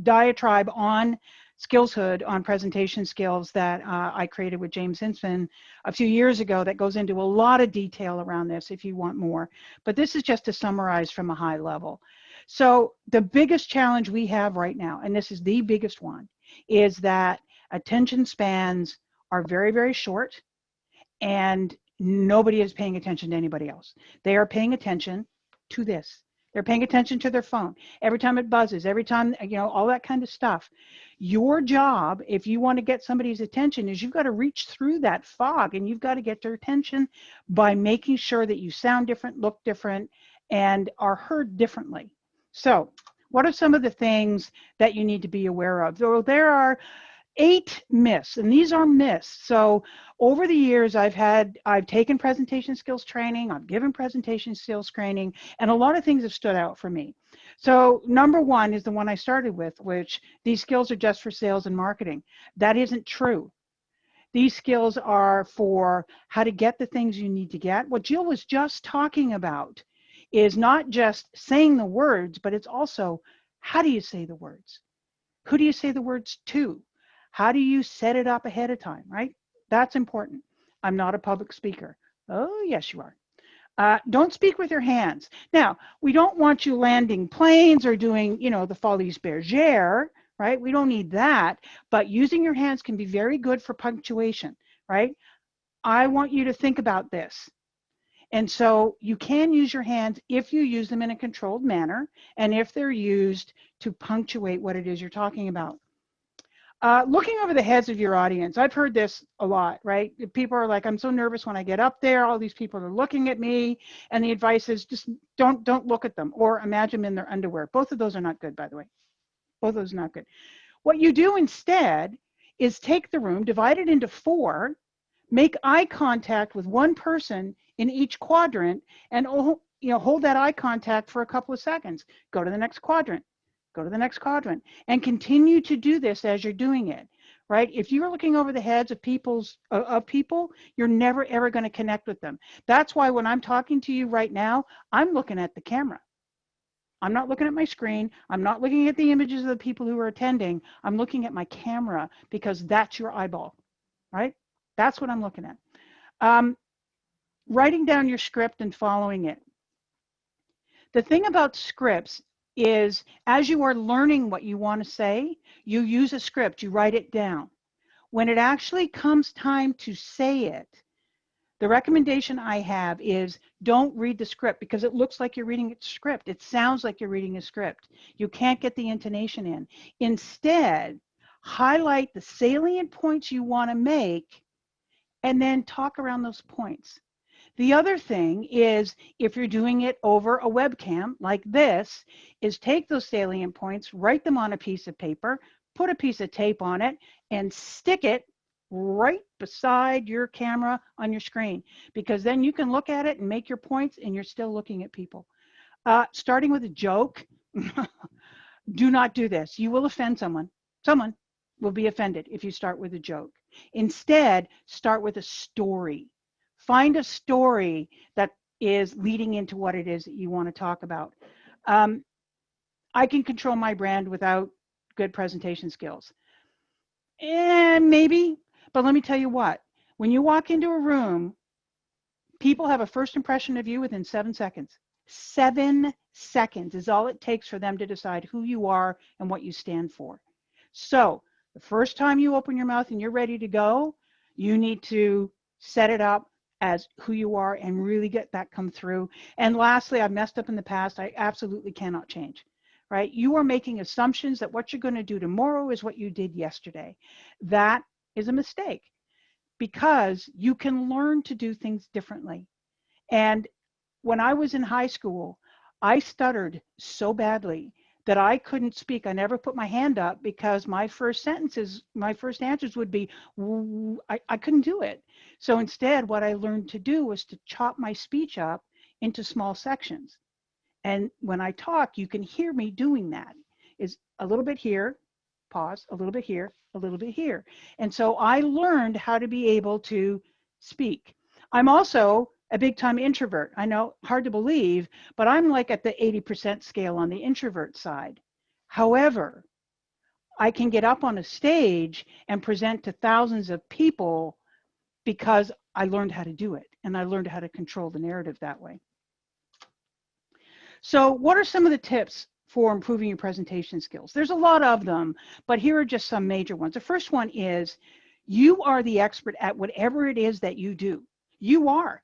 diatribe on Skillshood on presentation skills that I created with James Hinsman a few years ago that goes into a lot of detail around this if you want more. But this is just to summarize from a high level. So the biggest challenge we have right now, and this is the biggest one, is that attention spans are very, very short, and nobody is paying attention to anybody else. They are paying attention to this. They're paying attention to their phone. Every time it buzzes, every time, all that kind of stuff. Your job, if you want to get somebody's attention, is you've got to reach through that fog, and you've got to get their attention by making sure that you sound different, look different, and are heard differently. So what are some of the things that you need to be aware of? So there are 8 myths, and these are myths. So over the years, I've taken presentation skills training, I've given presentation skills training, and a lot of things have stood out for me. So number 1 is the one I started with, which these skills are just for sales and marketing. That isn't true. These skills are for how to get the things you need to get. What Jill was just talking about is not just saying the words, but it's also how do you say the words? Who do you say the words to? How do you set it up ahead of time, right? That's important. I'm not a public speaker. Oh, yes, you are. Don't speak with your hands. Now, we don't want you landing planes or doing, the Folies Bergère, right? We don't need that. But using your hands can be very good for punctuation, right? I want you to think about this. And so you can use your hands if you use them in a controlled manner and if they're used to punctuate what it is you're talking about. Looking over the heads of your audience, I've heard this a lot, right? People are like, I'm so nervous when I get up there, all these people are looking at me, and the advice is just don't look at them or imagine them in their underwear. Both of those are not good, by the way. Both of those are not good. What you do instead is take the room, divide it into 4, make eye contact with one person in each quadrant, and hold that eye contact for a couple of seconds. Go to the next quadrant. Go to the next quadrant, and continue to do this as you're doing it, right? If you're looking over the heads of people, you're never, ever going to connect with them. That's why when I'm talking to you right now, I'm looking at the camera. I'm not looking at my screen. I'm not looking at the images of the people who are attending. I'm looking at my camera because that's your eyeball, right? That's what I'm looking at. Writing down your script and following it. The thing about scripts is as you are learning what you want to say, you use a script, you write it down, when it actually comes time to say it, the recommendation I have is don't read the script, because it looks like you're reading a script. It sounds like you're reading a script. You can't get the intonation in. Instead, highlight the salient points you want to make and then talk around those points. The other thing is, if you're doing it over a webcam like this, is take those salient points, write them on a piece of paper, put a piece of tape on it, and stick it right beside your camera on your screen, because then you can look at it and make your points and you're still looking at people. Starting with a joke, do not do this. You will offend someone. Someone will be offended if you start with a joke. Instead, start with a story. Find a story that is leading into what it is that you want to talk about. I can control my brand without good presentation skills. And maybe, but let me tell you what, when you walk into a room, people have a first impression of you within 7 seconds. 7 seconds is all it takes for them to decide who you are and what you stand for. So the first time you open your mouth and you're ready to go, you need to set it up as who you are and really get that come through. And lastly, I've messed up in the past. I absolutely cannot change, right? You are making assumptions that what you're going to do tomorrow is what you did yesterday. That is a mistake, because you can learn to do things differently. And when I was in high school, I stuttered so badly that I couldn't speak. I never put my hand up because my first answers would be, I couldn't do it. So instead, what I learned to do was to chop my speech up into small sections. And when I talk, you can hear me doing that. Is a little bit here, pause, a little bit here, a little bit here. And so I learned how to be able to speak. I'm also a big time introvert. I know, hard to believe, but I'm like at the 80% scale on the introvert side. However, I can get up on a stage and present to thousands of people because I learned how to do it, and I learned how to control the narrative that way. So what are some of the tips for improving your presentation skills? There's a lot of them, but here are just some major ones. The first one is, you are the expert at whatever it is that you do. You are.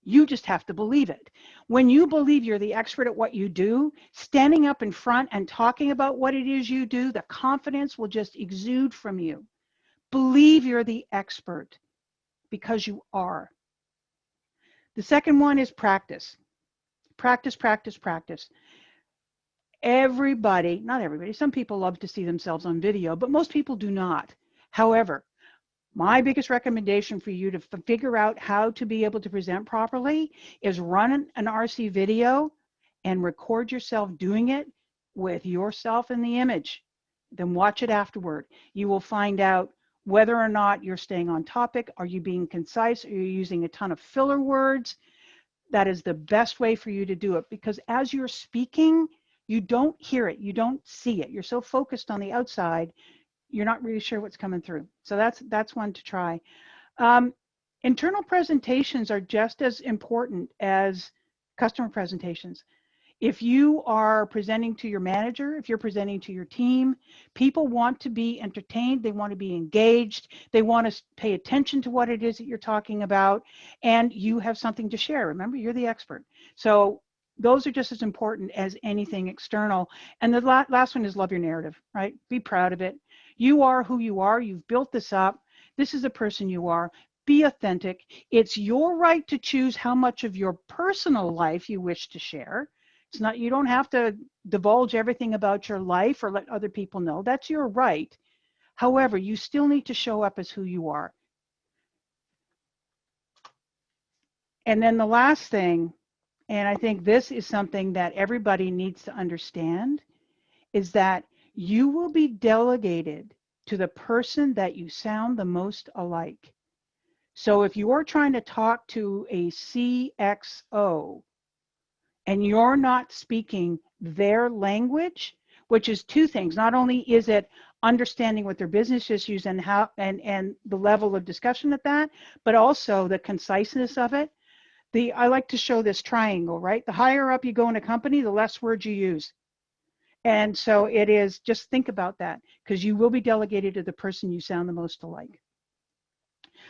You just have to believe it. When you believe you're the expert at what you do, standing up in front and talking about what it is you do, the confidence will just exude from you. Believe you're the expert, because you are. The second one is practice. Practice, practice, practice. Everybody, not everybody, some people love to see themselves on video, but most people do not. However, my biggest recommendation for you to figure out how to be able to present properly is run an RC video and record yourself doing it with yourself in the image. Then watch it afterward. You will find out whether or not you're staying on topic. Are you being concise? Are you using a ton of filler words? That is the best way for you to do it, because as you're speaking, you don't hear it, you don't see it. You're so focused on the outside, you're not really sure what's coming through. So that's one to try. Internal presentations are just as important as customer presentations. If you are presenting to your manager, if you're presenting to your team, people want to be entertained, they want to be engaged, they want to pay attention to what it is that you're talking about, and you have something to share. Remember, you're the expert. So those are just as important as anything external. And the last one is love your narrative, right? Be proud of it. You are who you are. You've built this up. This is the person you are. Be authentic. It's your right to choose how much of your personal life you wish to share. It's not, you don't have to divulge everything about your life or let other people know. That's your right. However, you still need to show up as who you are. And then the last thing, and I think this is something that everybody needs to understand, is that you will be delegated to the person that you sound the most alike. So if you're trying to talk to a CXO and you're not speaking their language, which is two things. Not only is it understanding what their business issues and how and the level of discussion at that, but also the conciseness of it. I like to show this triangle, right? The higher up you go in a company, the less words you use. And so it is, just think about that, because you will be delegated to the person you sound the most alike.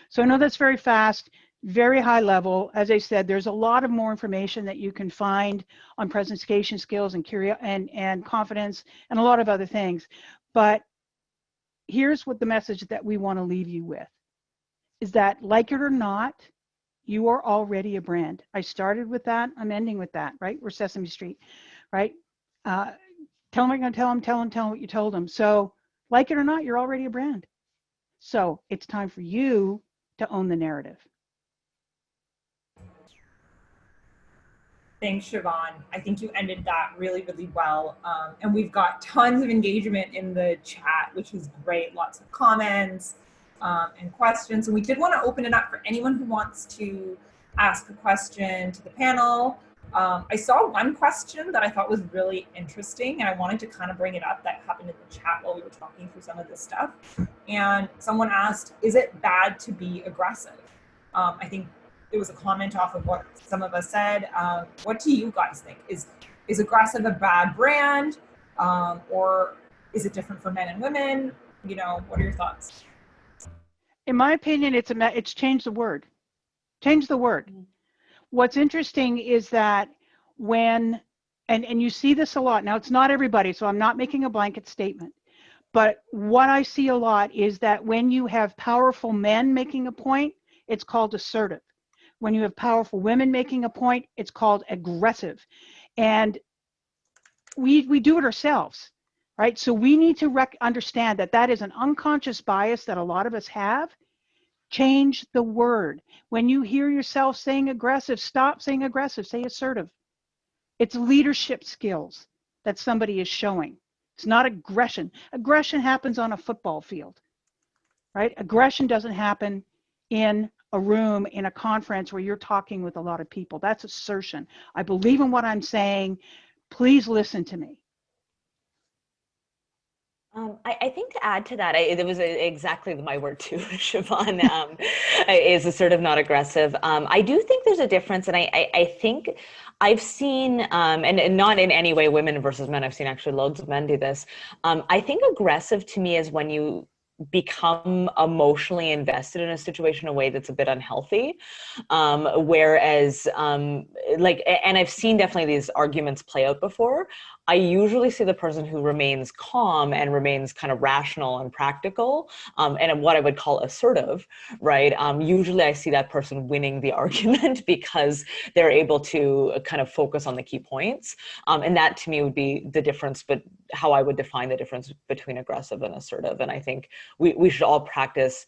So I know that's very fast, very high level. As I said, there's a lot of more information that you can find on presentation skills and confidence and a lot of other things. But here's what the message that we want to leave you with is that, like it or not, you are already a brand. I started with that. I'm ending with that, right? We're Sesame Street, right? Tell them what you're going to tell them, tell them what you told them. So like it or not, you're already a brand. So it's time for you to own the narrative. Thanks, Siobhan. I think you ended that really, really well. And we've got tons of engagement in the chat, which is great. Lots of comments and questions. And we did want to open it up for anyone who wants to ask a question to the panel. I saw one question that I thought was really interesting, and I wanted to kind of bring it up that happened in the chat while we were talking through some of this stuff. And someone asked, is it bad to be aggressive? I think it was a comment off of what some of us said. What do you guys think? Is aggressive a bad brand, or is it different for men and women? You know, what are your thoughts? In my opinion, it's changed the word. Change the word. What's interesting is that when, and you see this a lot, now it's not everybody, so I'm not making a blanket statement, but what I see a lot is that when you have powerful men making a point, it's called assertive. When you have powerful women making a point, it's called aggressive. And we do it ourselves, right? So we need to understand that that is an unconscious bias that a lot of us have. Change the word. When you hear yourself saying aggressive, stop saying aggressive, say assertive. It's leadership skills that somebody is showing. It's not aggression. Aggression happens on a football field, right? Aggression doesn't happen in a room, in a conference where you're talking with a lot of people. That's assertion. I believe in what I'm saying. Please listen to me. I think to add to that, it was exactly my word too, Siobhan, is assertive, not aggressive. I do think there's a difference, and I think I've seen, and not in any way women versus men, I've seen actually loads of men do this. I think aggressive to me is when you become emotionally invested in a situation in a way that's a bit unhealthy. Whereas, and I've seen definitely these arguments play out before. I usually see the person who remains calm and remains kind of rational and practical, and what I would call assertive, right? Usually I see that person winning the argument because they're able to kind of focus on the key points. And that to me would be the difference, but how I would define the difference between aggressive and assertive. And I think we should all practice.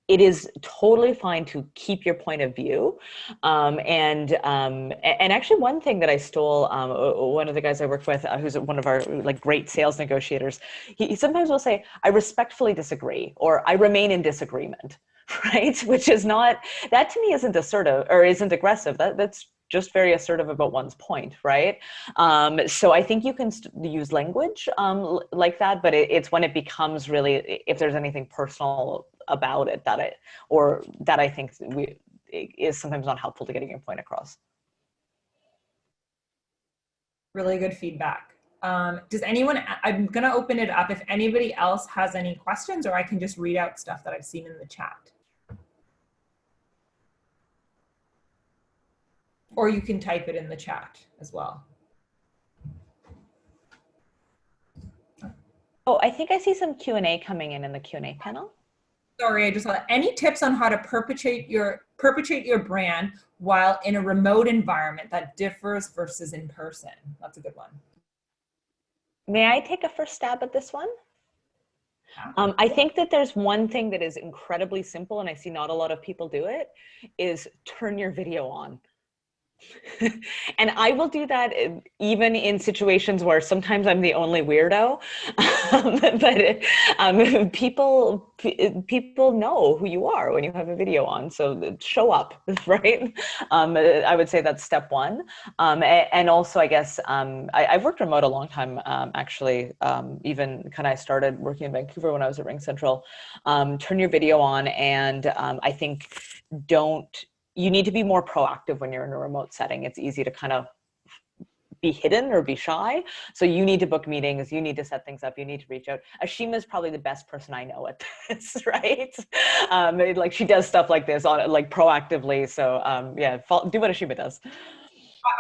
It is totally fine to keep your point of view. And actually one thing that I stole, one of the guys I worked with, who's one of our great sales negotiators, he sometimes will say, I respectfully disagree, or I remain in disagreement, right? Which is not, that to me isn't assertive or isn't aggressive. That's just very assertive about one's point, right? So I think you can use language like that, but it's when it becomes really, if there's anything personal about it that I think is sometimes not helpful to getting your point across. Really good feedback. Does anyone, I'm gonna open it up if anybody else has any questions, or I can just read out stuff that I've seen in the chat. Or you can type it in the chat as well. Oh, I think I see some Q&A coming in the Q&A panel. Sorry, I just thought, any tips on how to perpetuate your brand while in a remote environment that differs versus in person? That's a good one. May I take a first stab at this one? I think that there's one thing that is incredibly simple, and I see not a lot of people do it, is turn your video on. And I will do that even in situations where sometimes I'm the only weirdo, but people know who you are when you have a video on, so show up, right? I would say that's step one. And also, I guess, I've worked remote a long time, actually, even kind of started working in Vancouver when I was at RingCentral. Turn your video on, and I think you need to be more proactive when you're in a remote setting. It's easy to kind of be hidden or be shy. So you need to book meetings, you need to set things up, you need to reach out. Ashima is probably the best person I know at this, right? Like she does stuff like this on like proactively. So yeah, do what Ashima does.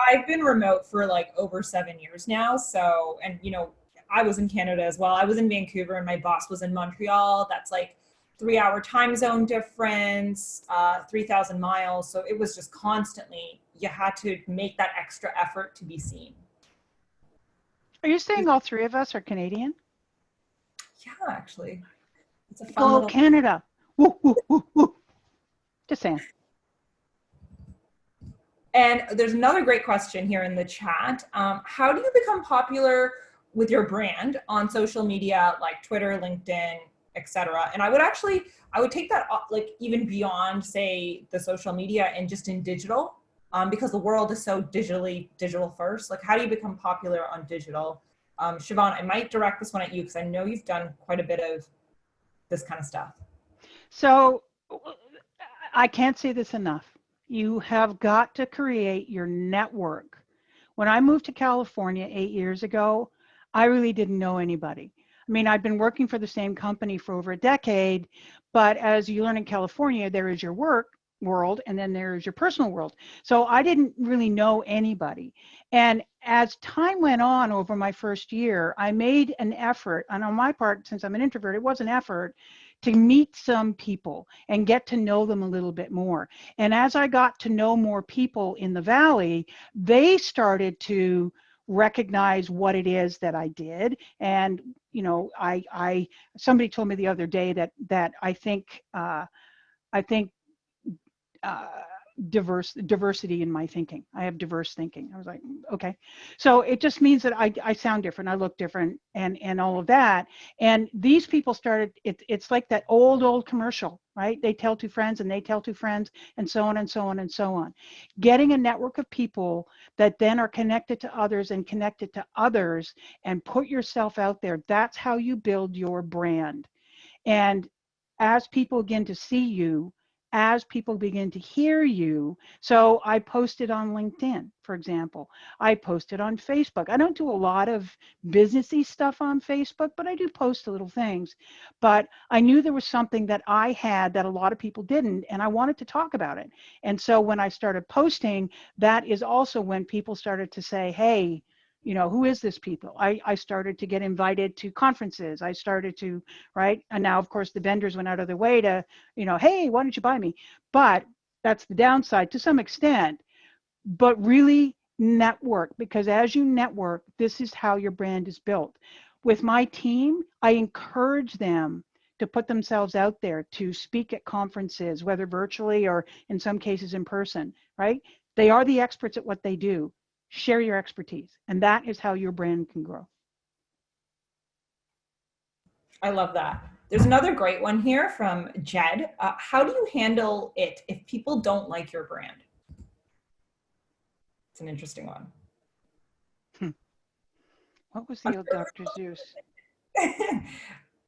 I've been remote for like over 7 years now. So, and you know, I was in Canada as well. I was in Vancouver and my boss was in Montreal. That's like 3 hour time zone difference, 3,000 miles. So it was just constantly, you had to make that extra effort to be seen. Are you saying all three of us are Canadian? Yeah, actually. It's a fun Go little Canada. Woo, woo, woo, woo. Just saying. And there's another great question here in the chat. How do you become popular with your brand on social media like Twitter, LinkedIn, etc.? And I would take that like even beyond, say, the social media and just in digital, because the world is so digital first. Like, how do you become popular on digital? Siobhan, I might direct this one at you because I know you've done quite a bit of this kind of stuff. So I can't say this enough. You have got to create your network. When I moved to California 8 years ago, I really didn't know anybody. I mean, I've been working for the same company for over a decade, but as you learn in California, there is your work world and then there's your personal world. So I didn't really know anybody. And as time went on over my first year, I made an effort, and on my part, since I'm an introvert, it was an effort to meet some people and get to know them a little bit more. And as I got to know more people in the Valley, they started to recognize what it is that I did. And, you know, somebody told me the other day that I think diversity in my thinking. I have diverse thinking. I was like, okay. So it just means that I sound different, I look different, and all of that. And these people started, it's like that old commercial, right? They tell two friends and they tell two friends, and so on and so on and so on. Getting a network of people that then are connected to others and connected to others and put yourself out there. That's how you build your brand. And as people begin to see you, as people begin to hear you. So I posted on LinkedIn, for example. I posted on Facebook. I don't do a lot of businessy stuff on Facebook, but I do post little things. But I knew there was something that I had that a lot of people didn't, and I wanted to talk about it. And so when I started posting, that is also when people started to say, hey, you know, who is this people? I started to get invited to conferences. I started to, right? And now, of course, the vendors went out of their way to, you know, hey, why don't you buy me? But that's the downside to some extent. But really network, because as you network, this is how your brand is built. With my team, I encourage them to put themselves out there to speak at conferences, whether virtually or in some cases in person, right? They are the experts at what they do. Share your expertise, and that is how your brand can grow. I love that. There's another great one here from Jed. How do you handle it if people don't like your brand? It's an interesting one. What was the old Dr. Zeus?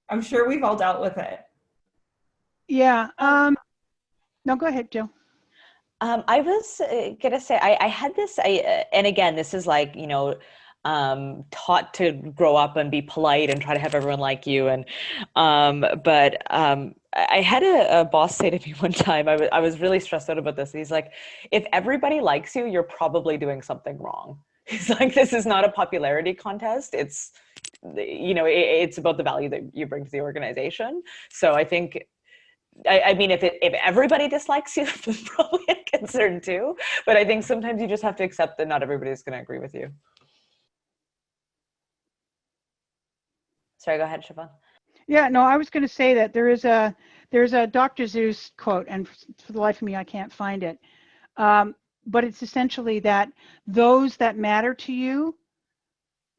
I'm sure we've all dealt with it. Yeah. No, go ahead, Jill. I was gonna say I had this, and again, this is like, you know, taught to grow up and be polite and try to have everyone like you, and but I had a boss say to me one time, I was really stressed out about this. He's like, if everybody likes you, you're probably doing something wrong. He's like, this is not a popularity contest. It's, you know, it's about the value that you bring to the organization. So I think, I mean, if everybody dislikes you, that's probably a concern too. But I think sometimes you just have to accept that not everybody's going to agree with you. Sorry, go ahead, Siobhan. Yeah, no, I was going to say that there's a Dr. Zeus quote, and for the life of me, I can't find it. But it's essentially that those that matter to you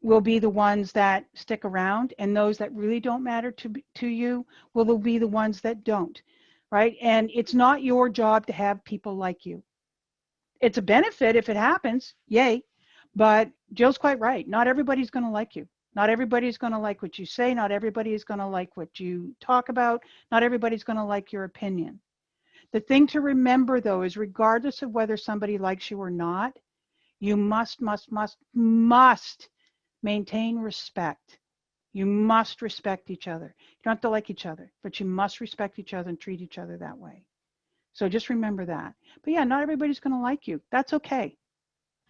will be the ones that stick around, and those that really don't matter to you will be the ones that don't, right? And it's not your job to have people like you. It's a benefit if it happens, yay, but Jill's quite right. Not everybody's going to like you. Not everybody's going to like what you say. Not everybody is going to like what you talk about. Not everybody's going to like your opinion. The thing to remember, though, is regardless of whether somebody likes you or not, You must maintain respect. You must respect each other. You don't have to like each other, but you must respect each other and treat each other that way. So just remember that. But yeah, not everybody's going to like you. That's okay.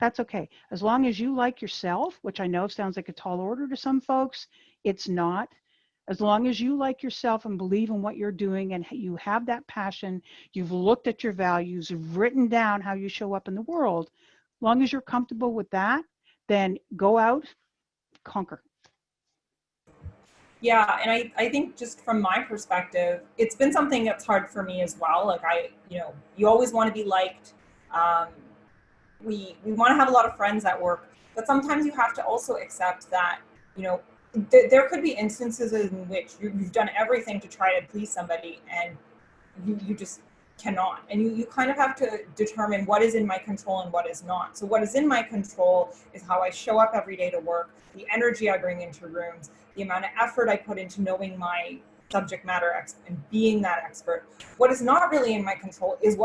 That's okay. As long as you like yourself, which I know sounds like a tall order to some folks, it's not. As long as you like yourself and believe in what you're doing and you have that passion, you've looked at your values, you've written down how you show up in the world, as long as you're comfortable with that, then go out, conquer. Yeah, and I think just from my perspective, it's been something that's hard for me as well. Like you always want to be liked. Um, we want to have a lot of friends at work, but sometimes you have to also accept that, there could be instances in which you've done everything to try to please somebody and you just cannot. And you kind of have to determine what is in my control and what is not. So what is in my control is how I show up every day to work, the energy I bring into rooms, the amount of effort I put into knowing my subject matter and being that expert. What is not really in my control is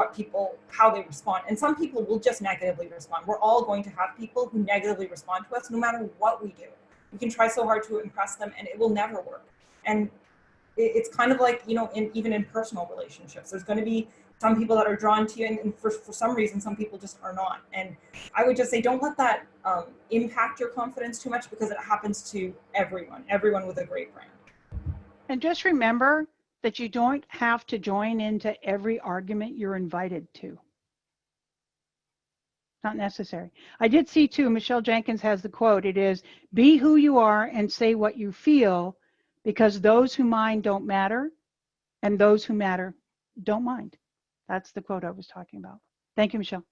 how they respond. And some people will just negatively respond. We're all going to have people who negatively respond to us no matter what we do. We can try so hard to impress them and it will never work. And it's kind of like, even in personal relationships, there's going to be some people that are drawn to you and for some reason, some people just are not. And I would just say, don't let that impact your confidence too much because it happens to everyone with a great brand. And just remember that you don't have to join into every argument you're invited to. Not necessary. I did see too, Michelle Jenkins has the quote. It is, be who you are and say what you feel, because those who mind don't matter and those who matter don't mind. That's the quote I was talking about. Thank you, Michelle.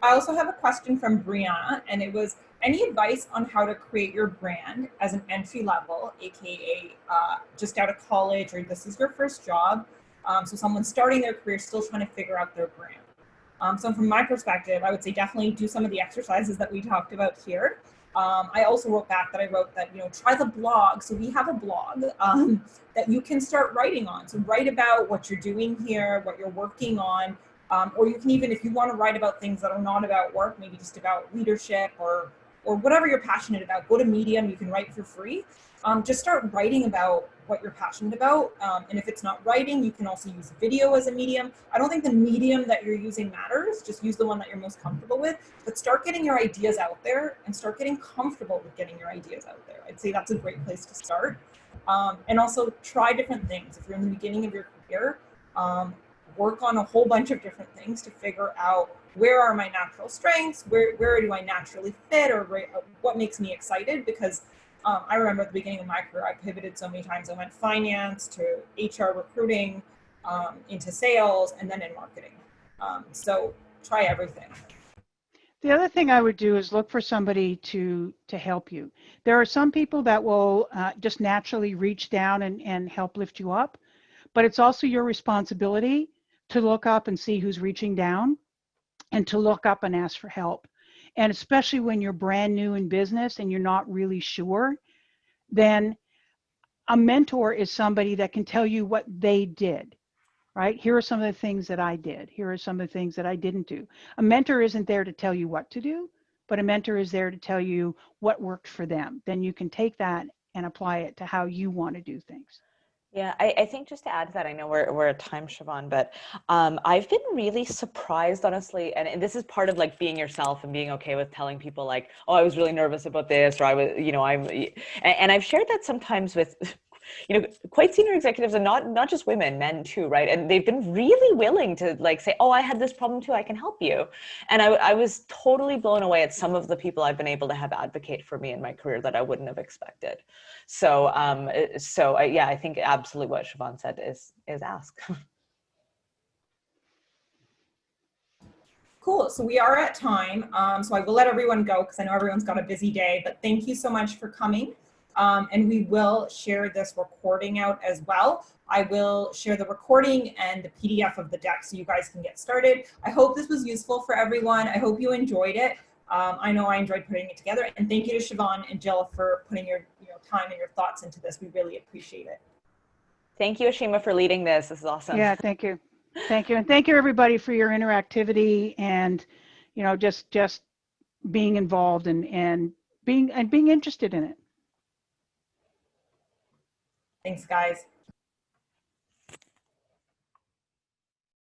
I also have a question from Brianna, and it was, any advice on how to create your brand as an entry level, aka just out of college, or this is your first job? So someone starting their career, still trying to figure out their brand. So from my perspective, I would say definitely do some of the exercises that we talked about here. I also wrote that try the blog. So we have a blog that you can start writing on. So write about what you're doing here, what you're working on, or you can even, if you want to write about things that are not about work, maybe just about leadership or whatever you're passionate about, go to Medium, you can write for free. Just start writing about what you're passionate about. And if it's not writing, you can also use video as a medium. I don't think the medium that you're using matters. Just use the one that you're most comfortable with, but start getting your ideas out there and start getting comfortable with getting your ideas out there. I'd say that's a great place to start. And also try different things. If you're in the beginning of your career, work on a whole bunch of different things to figure out where are my natural strengths, where do I naturally fit, or what makes me excited, because I remember at the beginning of my career, I pivoted so many times. I went finance to HR recruiting, into sales, and then in marketing. So try everything. The other thing I would do is look for somebody to help you. There are some people that will just naturally reach down and help lift you up, but it's also your responsibility to look up and see who's reaching down and to look up and ask for help. And especially when you're brand new in business and you're not really sure, then a mentor is somebody that can tell you what they did, right? Here are some of the things that I did. Here are some of the things that I didn't do. A mentor isn't there to tell you what to do, but a mentor is there to tell you what worked for them. Then you can take that and apply it to how you want to do things. Yeah, I think just to add to that, I know we're at time, Siobhan, but I've been really surprised, honestly, and this is part of like being yourself and being okay with telling people like, oh, I was really nervous about this, or I was, and I've shared that sometimes with, quite senior executives, and not just women, men too, right? And they've been really willing to like say, oh, I had this problem too, I can help you. And I was totally blown away at some of the people I've been able to have advocate for me in my career that I wouldn't have expected. So, yeah, I think absolutely what Siobhan said is ask. Cool. So we are at time. So I will let everyone go because I know everyone's got a busy day, but thank you so much for coming. And we will share this recording out as well. I will share the recording and the PDF of the deck so you guys can get started. I hope this was useful for everyone. I hope you enjoyed it. I know I enjoyed putting it together, and thank you to Siobhan and Jill for putting your time and your thoughts into this. We really appreciate it. Thank you, Ashima, for leading this. This is awesome. Yeah, thank you. Thank you. And thank you, everybody, for your interactivity and you know, just being involved and being interested in it. Thanks, guys.